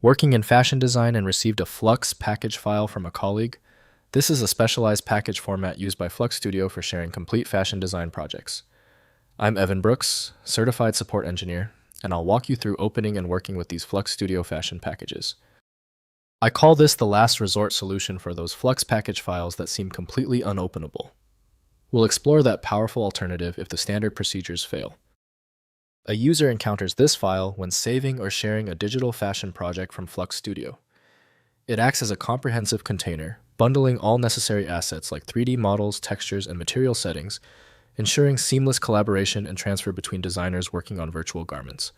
Working in fashion design and received a Flux package file from a colleague. This is a specialized package format used by Flux Studio for sharing complete fashion design projects. I'm Evan Brooks, Certified Support Engineer, and I'll walk you through opening and working with these Flux Studio fashion packages. I call this the last resort solution for those Flux package files that seem completely unopenable. We'll explore that powerful alternative if the standard procedures fail. A user encounters this file when saving or sharing a digital fashion project from Flux Studio. It acts as a comprehensive container, bundling all necessary assets like 3D models, textures, and material settings, ensuring seamless collaboration and transfer between designers working on virtual garments.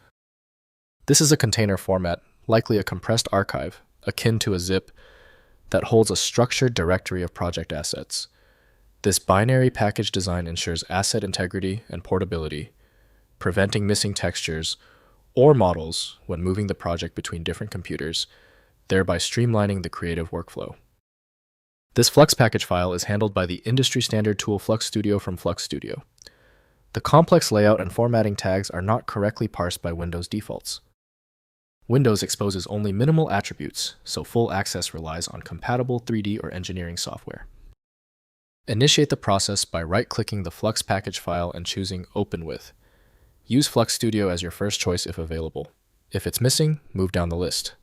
This is a container format, likely a compressed archive, akin to a zip, that holds a structured directory of project assets. This binary package design ensures asset integrity and portability, preventing missing textures or models when moving the project between different computers, thereby streamlining the creative workflow. This Flux package file is handled by the industry standard tool Flux Studio from Flux Studio. The complex layout and formatting tags are not correctly parsed by Windows defaults. Windows exposes only minimal attributes, so full access relies on compatible 3D or engineering software. Initiate the process by right-clicking the Flux package file and choosing Open With. Use Flux Studio as your first choice if available. If it's missing, move down the list.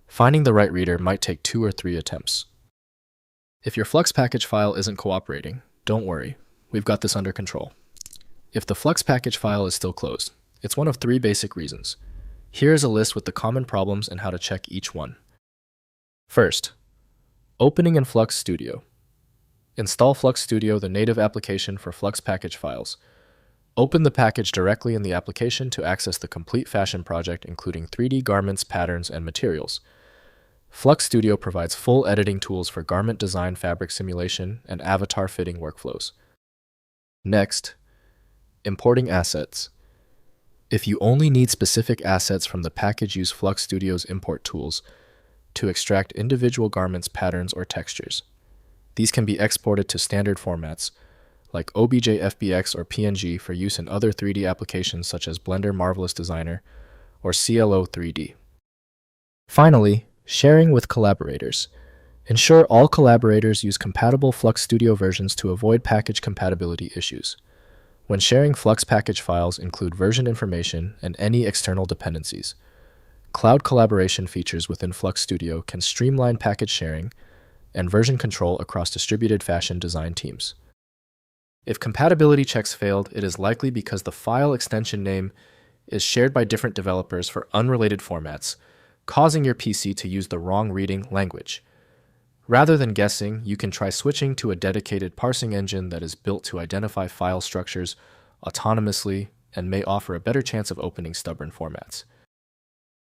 Finding the right reader might take 2 or 3 attempts. If your Flux package file isn't cooperating, don't worry, we've got this under control. If the Flux package file is still closed, it's one of 3 basic reasons. Here is a list with the common problems and how to check each one. First, opening in Flux Studio. Install Flux Studio, the native application for Flux package files. Open the package directly in the application to access the complete fashion project, including 3D garments, patterns, and materials. Flux Studio provides full editing tools for garment design, fabric simulation, and avatar fitting workflows. Next, importing assets. If you only need specific assets from the package, use Flux Studio's import tools to extract individual garments, patterns, or textures. These can be exported to standard formats, like OBJ FBX or PNG, for use in other 3D applications such as Blender Marvelous Designer or CLO 3D. Finally, sharing with collaborators. Ensure all collaborators use compatible Flux Studio versions to avoid package compatibility issues. When sharing Flux package files, include version information and any external dependencies. Cloud collaboration features within Flux Studio can streamline package sharing and version control across distributed fashion design teams. If compatibility checks failed, it is likely because the file extension name is shared by different developers for unrelated formats, causing your PC to use the wrong reading language. Rather than guessing, you can try switching to a dedicated parsing engine that is built to identify file structures autonomously and may offer a better chance of opening stubborn formats.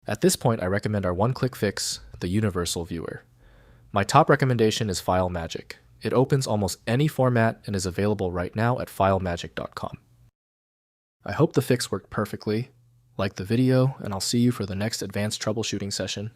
At this point, I recommend our one-click fix, the Universal Viewer. My top recommendation is FileMagick. It opens almost any format and is available right now at filemagick.com. I hope the fix worked perfectly. Like the video, and I'll see you for the next advanced troubleshooting session.